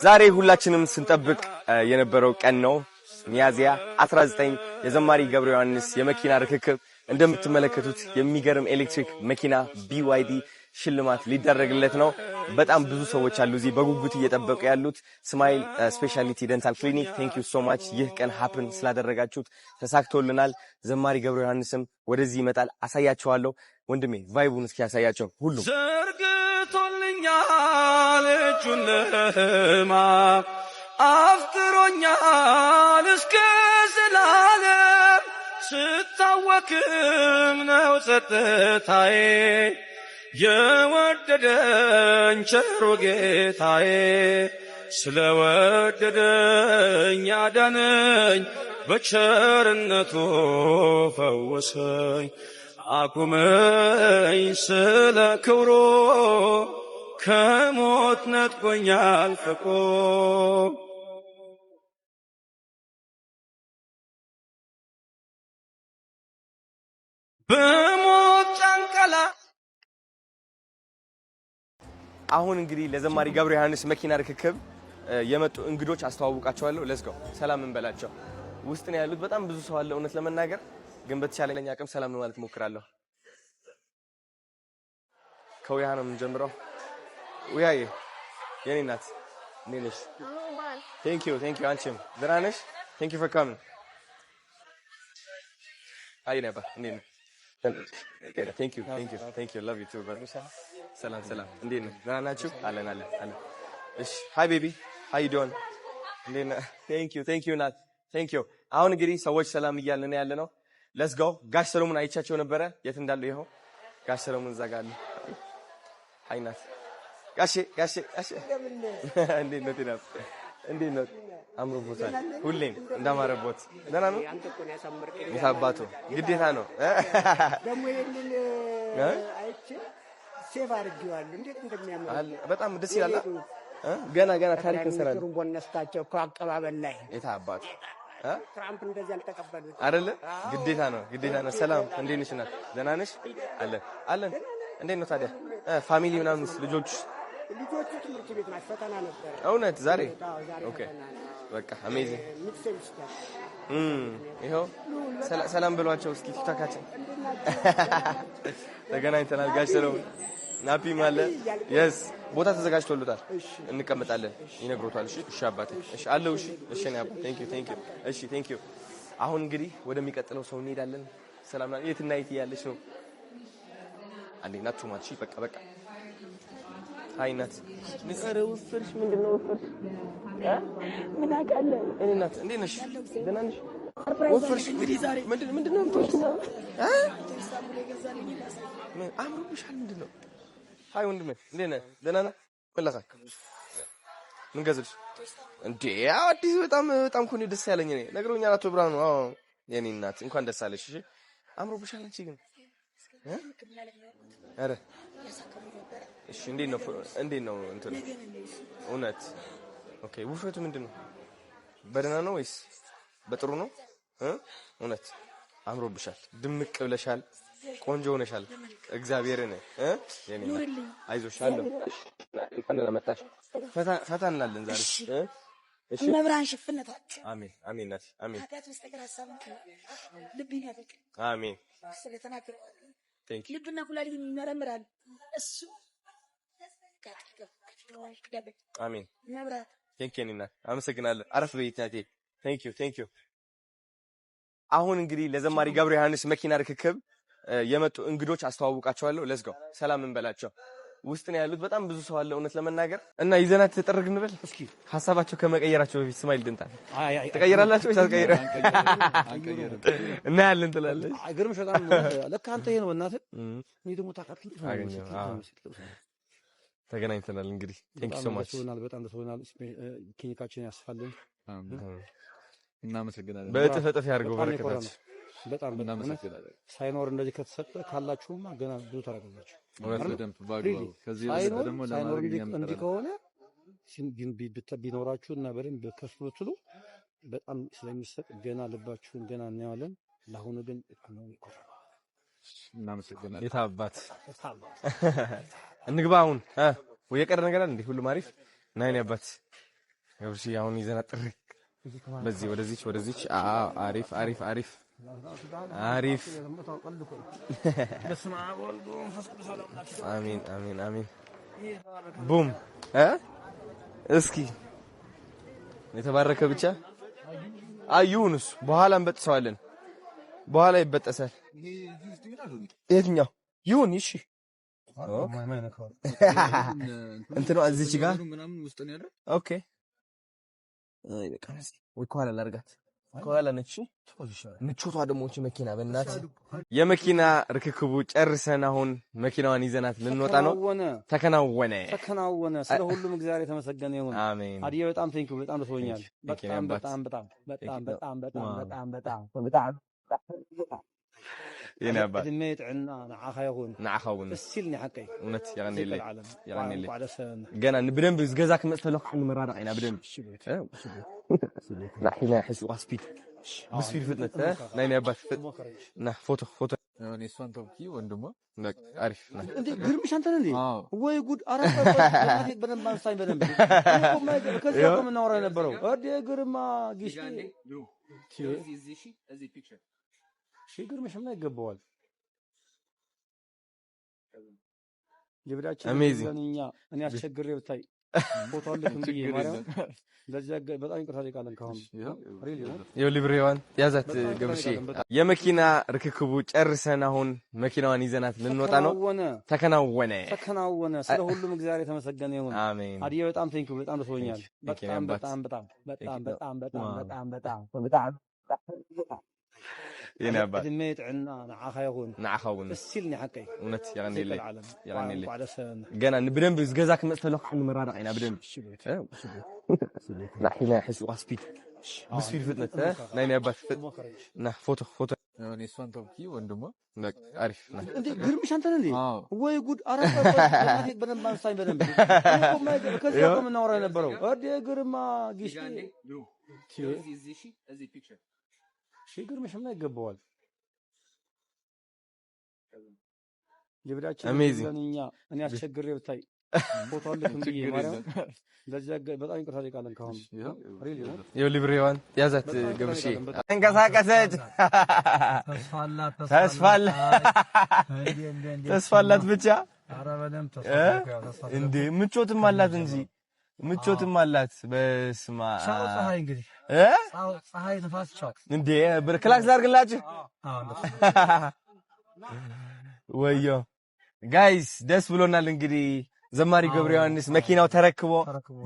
ዛሬ ሁላችንም ስንጠብቅ የነበረው ቀን ነው። ሚያዝያ 19 የዘማሪ ገብረ ዮሐንስ የመኪና ርክክብ እንደምትመለከቱት የሚገርም ኤሌክትሪክ መኪና BYD ሽልማት ሊደረግለት ነው። በጣም ብዙ ሰዎች አሉ እዚህ በጉጉት እየጠበቁ ያሉት። ስማይል ስፔሻሊቲ ዴንታል ክሊኒክ ቴንክ ዩ ሶ ማች ይህ ቀን ሃፕን ስላደረጋችሁት ተሳክቶልናል። ዘማሪ ገብረ ዮሐንስም ወደዚህ ይመጣል፣ አሳያቸዋለሁ። ወንድሜ ቫይቡን እስኪ ያሳያቸው። ሁሉ ዘርግቶልኛል እጁን ለማ አፍቅሮኛል እስከ ዘላለም ስታወክም ነው ጸጥታዬ የወደደኝ ቸሩ ጌታዬ ስለወደደኝ አዳነኝ በቸርነቱ ፈወሰኝ አቁመኝ ስለ ክብሩ ከሞት ነጥቆኛል ፍቅሩ በሞት ጫንቀላ። አሁን እንግዲህ ለዘማሪ ገብረ ዮሐንስ መኪና ርክክብ የመጡ እንግዶች አስተዋውቃቸዋለሁ። ሌትስ ጎ ሰላም እንበላቸው። ውስጥ ነው ያሉት። በጣም ብዙ ሰው አለ። እውነት ለመናገር ግን በተቻለኝ አቅም ሰላም ነው ማለት ሞክራለሁ። ከውያ ነው የምንጀምረው። ውያዬ የኔ ናት። እንዴት ነሽ? ቴንክ ዩ አንቺም ደህና ነሽ? ቴንክ ዩ ፎር ካሚንግ። አይ ነባ እንዴት ነህ? ቴንክ ዩ ላቭ ዩ ቱ ብራዘር። ሰላም እንዴት ነህ? ደህና ናችሁ? አለን። እሺ ሃይ ቤቢ ሃው ዩ ዶይንግ? እንዴት ነህ? ቴንክ ዩ ናት። ቴንክ ዩ። አሁን እንግዲህ ሰዎች ሰላም እያልን ያለ ነው። ሌትስ ጎ። ጋሽ ሰሎሞን አይቻቸው ነበረ። የት እንዳሉ ይኸው ጋሽ ሰሎሞን እዛ ጋር አሉ። ሃይ ናት። ጋሼ እንዴት ነው? አምሮቦታል። ሁሌም እንዳማረቦት። ደህና ነው? የታባቱ ግዴታ ነው ደግሞ ይሄንን አይቼ ሴቭ አድርጌዋለሁ። እንዴት እንደሚያምር በጣም ደስ ይላል። ገና ታሪክ እንሰራለን። ጥሩ ቦነስታቸው እኮ አቀባበል ላይ የታባቱ ትራምፕ እንደዚህ አልተቀበሉት አይደለ? ግዴታ ነው። ሰላም እንዴት ነሽ? ናት ደህና ነሽ? አለን። እንዴት ነው ታዲያ ፋሚሊ ምናምን ልጆቹ ትምህርት ቤት ናቸው። ፈተና ነበር። እውነት ዛሬ? ኦኬ በቃ አሜዚንግ። ይኸው ሰላም ብሏቸው እስኪ ቲክቶካችን ተገናኝተናል። ጋሽ ሰሎሞን ናፒም አለ። የስ ቦታ ተዘጋጅቶልታል። እንቀመጣለን ይነግሮታል። እሺ አባቴ እሺ አለው። እሺ ነው አባ። ቴንክ ዩ። አሁን እንግዲህ ወደሚቀጥለው ሰው እንሄዳለን። ሰላም ነው። የት እና የት ያለሽ ነው? አንዴ ናችሁ ማቺ በቃ ሃይ ናት። ንቀረው ፍርሽ ምንድነው? ፍርሽ ምን አውቃለሁ እኔ ናት። እንዴት ነሽ? ደህና ነሽ? ወፍርሽ ምንድነው? ፍርሽ አምሮብሻል። ምንድነው? ሃይ ወንድሜ እንዴት ነህ? ደህና ነህ? መላካክ ምን ገዝልሽ እንዴ? አዲስ በጣም እኮ ነው ደስ ያለኝ። እኔ ነግሮኛል አቶ ብርሃኑ። አዎ የኔ እናት እንኳን ደስ አለሽ። እሺ አምሮብሻል። አንቺ ግን አረ እሺ እንዴት ነው እንትን እውነት? ኦኬ ውፍረቱ ምንድነው? በደህና ነው ወይስ በጥሩ ነው? እውነት አምሮብሻል፣ ድምቅ ብለሻል፣ ቆንጆ ሆነሻል። እግዚአብሔርን የኔ አይዞሽ አለው። እንኳን መጣሽ። ፈታ እንላለን ዛሬ። እሺ መብራን ሽፍነታችሁ አሜን ናት። አሜን ኃጢአት በስተቀር ሐሳብ ልብን ያደርግ። አሜን ስለተናገረ ቴንክ ዩ። ልብና ኩላሊት ይመረምራል እሱ። አሜን መብራት ቴንክ ዩ ናት። አመሰግናለሁ። አረፍ በይት ናቴ። ቴንክ ዩ። አሁን እንግዲህ ለዘማሪ ገብረ ዮሐንስ መኪና ርክክብ የመጡ እንግዶች አስተዋውቃቸዋለሁ። ሌትስ ጎ ሰላም እንበላቸው። ውስጥ ነው ያሉት። በጣም ብዙ ሰው አለ እውነት ለመናገር እና ይዘናት ተጠርግ እንበል እስኪ። ሀሳባቸው ከመቀየራቸው በፊት ስማይል ድንጣል ተቀየራላችሁ ወይስ አትቀየሩ? እና ያለን ትላለች። አይገርምሽ? በጣም ለካ አንተ ይሄ ነው እናት። እኔ ደግሞ ታውቃለህ ተገናኝተናል። እንግዲህ ቴንክ ዩ ሶ ማች። በጣም ደስ ብሎናል። ክሊኒካችን ያስፋልን። እናመሰግናለን። በእጥፍ ያድርገው በረከታችሁ። በጣም እናመሰግናለን። ሳይኖር እንደዚህ ከተሰጠ ካላችሁማ ገና ብዙ ታደርጋላችሁ። በደንብ ባግባው ከዚህ ደግሞ ለማድረግ እንዲህ ከሆነ ቢኖራችሁ እና በደንብ ከፍ ብትሉ በጣም ስለሚሰጥ ገና ልባችሁን ገና እናያለን። ለአሁኑ ግን ነው ይቆራል። እናመሰግናለን። የታባት እንግባ። አሁን ወይ የቀረ ነገር አለ እንዴ? ሁሉም አሪፍ ናይን ያባት ገብርሺ አሁን ይዘና ጥርቅ በዚህ ወደዚች አሪፍ አሚን ቡም እስኪ የተባረከ ብቻ አዩንስ በኋላ እንበጥሰዋለን በኋላ ይበጠሳል የትኛው ይሁን እሺ እንትኑ እዚች ጋር ኦኬ አይ በቃ ወይ ከኋላ ላርጋት ከኋላ ነች ምቾቷ ደግሞ እቺ መኪና በእናት የመኪና ርክክቡ ጨርሰን አሁን መኪናዋን ይዘናት ልንወጣ ነው ተከናወነ ስለ ሁሉም እግዚአብሔር የተመሰገነ ይሁን አሜን አዲዬ በጣም ቴንኪው በጣም ደስ ብሎኛል በጣም የኔ አባት እድሜት ዕና ንዓኻውን እስልኒ ሐቀይ እውነት ያገነልኝ ገና በደንብ ዝገዛክ መጥተለክ እንመራረቅ ኢና በደንብ ናሒና ሕሱ ስፒድ ብስፒድ ፍጥነት ናይኔ አባት ና ፎቶ እኔ እሷን ተውኪ ወንድሟ አሪፍ እንዴ ግርምሽ አንተ ነህ እንዴ ወይ ጉድ አረፈ በደንብ አንሳኝ በደንብ ከዚህ ጋር የምናወራ የነበረው እዴ ግርማ ጊሽ እዚህ ፒክቸር ግርምሽ ምን ይገባዋል ልብዳችን እኛ እኔ አስቸግሬ ብታይ ፎቶ አለክ እንዴ ማርያም ለዚያ በጣም ይቅርታ ጠይቃለን ካሁን ሊብሬዋን ያዛት ገብርሺ የመኪና ርክክቡ ጨርሰን አሁን መኪናዋን ይዘናት ልንወጣ ነው ተከናወነ ስለ ሁሉም እግዚአብሔር የተመሰገነ ይሁን አሜን አዲዬ በጣም ቴንኪው በጣም ደስ ብሎኛል በጣም የኔ አባት እድሜት ዕና ንዓኻውን እስልኒ ሐቀይ እውነት ያገነልኝ ገና በደንብ ዝገዛክ መጥተለክ እንመራረቅ ኢና በደንብ ናሒና ሕሱ ስፒድ ብስፒድ ፍጥነት ናይኔ አባት ና ፎቶ እኔ እሷን ተውኪ ወንድሟ አሪፍ እንዴ ግርምሽ አንተ ነህ እንዴ ወይ ጉድ አረፈ በደንብ አንሳኝ በደንብ ከዚህ ጋር የምናወራ የነበረው እዴ ግርማ ጊሽ እዚህ ፒክቸር ግርምሽ ምን ይገባዋል ልብዳችን እኛ እኔ አስቸግሬ ብታይ ፎቶ አለክ እንዴ ማርያም ለዚያ በጣም ይቅርታ ጠይቃለን ካሁን ሊብሬዋን ያዛት ገብርሺ እንቀሳቀሰች ተስፋላት ብቻ እንዴ ምቾትም አላት እንጂ ምቾትም አላት በስማ ፀሐይ እንግዲህ ፀሐይ ነፋስ ቻው እንዴ ክላክስ አድርግላችሁ ወዮ ጋይስ ደስ ብሎናል እንግዲህ ዘማሪ ገብረ ዮሐንስ መኪናው ተረክቦ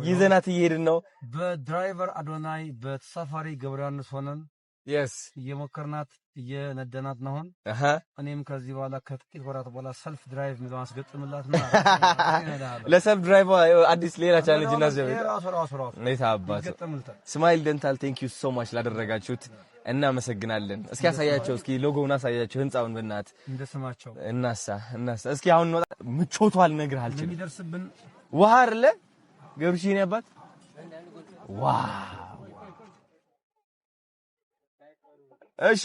ይዘናት እየሄድን ነው በድራይቨር አዶናይ በተሳፋሪ ገብረ ዮሐንስ ሆነን እየሞከርናት እየነደናት ነው እኔም ከዚህ በኋላ ከጥቂት ወራት በኋላ ሰልፍ ድራይቭ ምለው አስገጥምላትና ለሰልፍ ድራይቭ አዲስ ሌላ ቻሌንጅ እናዘው ነይታ አባት ስማይል ደንታል ቴንክ ዩ ሶ ማች ላደረጋችሁት እናመሰግናለን እስኪ ያሳያቸው እስኪ ሎጎውን አሳያቸው ህንጻውን በእናት እንደሰማቸው እናሳ እስኪ አሁን ነው ምቾቷል ነግር አልችልም የሚደርስብን ውሃ አይደለ ገብርሺ ነው አባት ዋው እሺ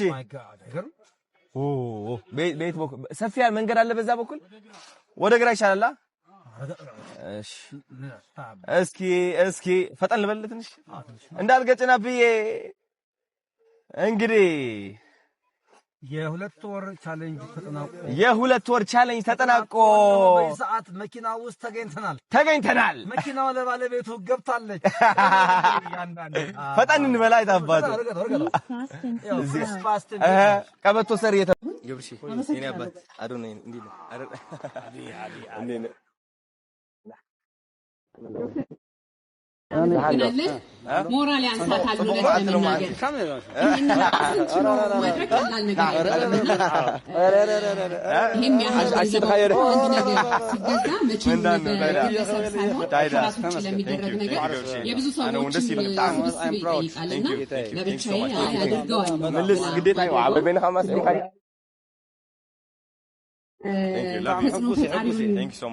ቤት በኩል ሰፊ መንገድ አለ በዛ በኩል ወደ ግራ ይሻላል እሺ እስኪ ፈጠን ልበል ትንሽ እንዳልገጭና ብዬ እንግዲህ የሁለት ወር ቻሌንጅ ተጠናቆ በሰዓት መኪና ውስጥ ተገኝተናል መኪናው ለባለቤቱ ገብታለች ፈጠን እንበላ አይታባቱ ቀበቶ ሰር ገብርሺ የኔ አባት አዶናይ እንዴ ነው ሞራል ያንሳታል ለተመናገር ይሄም ያህል የብዙ ሰዎች ይጠይቃልና ለብቻዬ አድርገዋል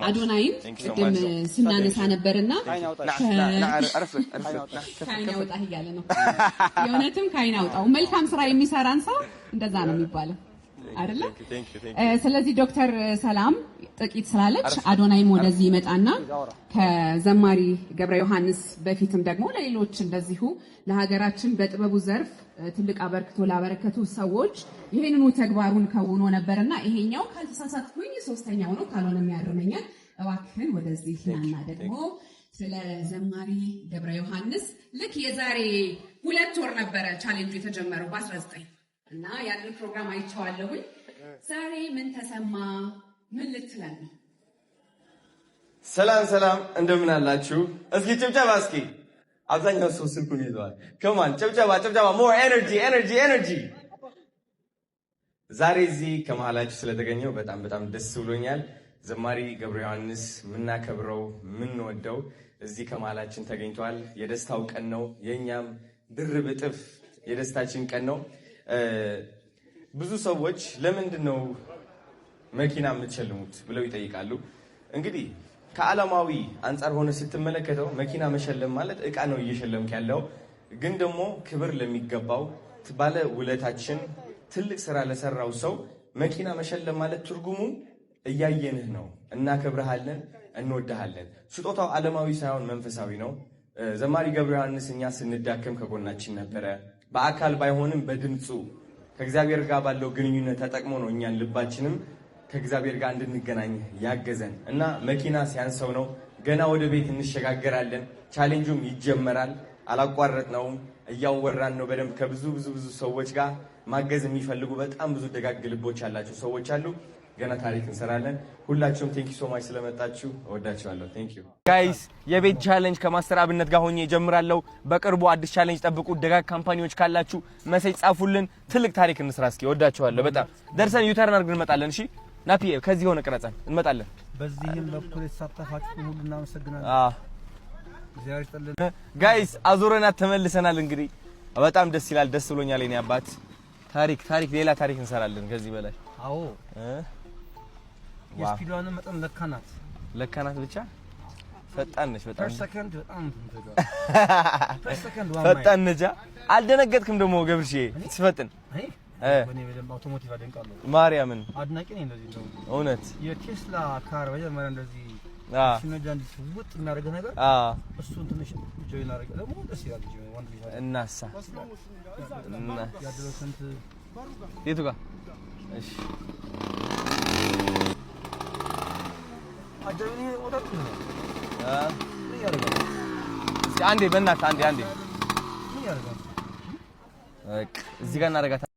አዶናይን ቅድም ስናነሳ ነበርና ከዓይን አውጣህ እያለ ነው። የእውነትም ከዓይን አውጣው። መልካም ስራ የሚሰራን ሰው እንደዛ ነው የሚባለው። አይደለ? ስለዚህ ዶክተር ሰላም ጥቂት ስላለች አዶናይም ወደዚህ ይመጣና ከዘማሪ ገብረ ዮሐንስ በፊትም ደግሞ ለሌሎች እንደዚሁ ለሀገራችን በጥበቡ ዘርፍ ትልቅ አበርክቶ ላበረከቱ ሰዎች ይሄንኑ ተግባሩን ከውኖ ነበርና ይሄኛው ካልተሳሳትኩኝ ሶስተኛው ነው ካልሆነ ያርመኛል። እባክህን ወደዚህ ናና ደግሞ ስለ ዘማሪ ገብረ ዮሐንስ ልክ የዛሬ 2 ወር ነበረ ቻሌንጁ የተጀመረው በ19 እና ያንን ፕሮግራም አይቼዋለሁኝ። ዛሬ ምን ተሰማ? ምን ልትለን ነው? ሰላም ሰላም፣ እንደምን አላችሁ? እስኪ ጭብጨባ እስኪ። አብዛኛው ሰው ስልኩን ይዘዋል። ከማን ጭብጨባ ጭብጨባ፣ ሞር ኤነርጂ ኤነርጂ ኤነርጂ። ዛሬ እዚህ ከመሃላችሁ ስለተገኘው በጣም በጣም ደስ ብሎኛል። ዘማሪ ገብረ ዮሐንስ ምናከብረው ምንወደው እዚህ ከመሃላችን ተገኝቷል። የደስታው ቀን ነው፣ የኛም ድርብ እጥፍ የደስታችን ቀን ነው። ብዙ ሰዎች ለምንድን ነው መኪና የምትሸልሙት ብለው ይጠይቃሉ። እንግዲህ ከዓለማዊ አንጻር ሆነ ስትመለከተው መኪና መሸለም ማለት እቃ ነው እየሸለምክ ያለው። ግን ደግሞ ክብር ለሚገባው ባለ ውለታችን ትልቅ ስራ ለሰራው ሰው መኪና መሸለም ማለት ትርጉሙ እያየንህ ነው፣ እናከብርሃለን፣ እንወድሃለን። ስጦታው ዓለማዊ ሳይሆን መንፈሳዊ ነው። ዘማሪ ገብረ ዮሐንስ እኛ ስንዳከም ከጎናችን ነበረ። በአካል ባይሆንም በድምፁ ከእግዚአብሔር ጋር ባለው ግንኙነት ተጠቅሞ ነው እኛን ልባችንም ከእግዚአብሔር ጋር እንድንገናኝ ያገዘን እና መኪና ሲያንሰው ነው። ገና ወደ ቤት እንሸጋገራለን። ቻሌንጁም ይጀመራል። አላቋረጥነውም። እያወራን ነው በደንብ ከብዙ ብዙ ብዙ ሰዎች ጋር ማገዝ የሚፈልጉ በጣም ብዙ ደጋግ ልቦች ያላቸው ሰዎች አሉ። ገና ታሪክ እንሰራለን። ሁላችሁም ቴንክ ዩ ሶ ማች ስለመጣችሁ እወዳችኋለሁ። ቴንክ ዩ ጋይስ። የቤት ቻሌንጅ ከማስተር አብነት ጋር ሆኜ እጀምራለሁ። በቅርቡ አዲስ ቻሌንጅ ጠብቁ። ደጋግ ካምፓኒዎች ካላችሁ መሴጅ ጻፉልን። ትልቅ ታሪክ እንስራ እስኪ። እወዳችኋለሁ በጣም። ደርሰን ዩተርን አድርገን እንመጣለን። እሺ ናፒ፣ ከዚህ ሆነ ቀረጸን እንመጣለን። በዚህም በኩል የተሳተፋችሁ ሁሉ እናመሰግናለን። እግዚአብሔር ይስጥልን ጋይስ። አዙረናት ተመልሰናል። እንግዲህ በጣም ደስ ይላል። ደስ ብሎኛል። የኔ አባት ታሪክ ሌላ ታሪክ እንሰራለን ከዚህ በላይ። አዎ የስፒዷንም መጠን ለካናት ብቻ ፈጣን ነች በጣም ሰከንድ በጣም ፈጣን ነች። አልደነገጥክም ደግሞ ገብርሼ ስፈጥን ወኔ በደንብ አውቶሞቲቭ አደንቃለሁ። ማርያምን አድናቂ ነኝ። እንደዚህ ነው እውነት። የቴስላ ካር መጀመሪያ እንደዚህ ሲነዳ እንዲውጥ እናደርገ ነገር እሱን ትንሽ ጆይን አደረገ ደግሞ ደስ ይላል። ወንድ ልጅ እናሳ እና ያደረው ስንት የቱ ጋር እሺ አጀብኒ ወጣት ነው ምን ያደርጋል? አንዴ በእናትህ አንዴ ምን ያደርጋል? እዚህ ጋር እናደርጋታለን።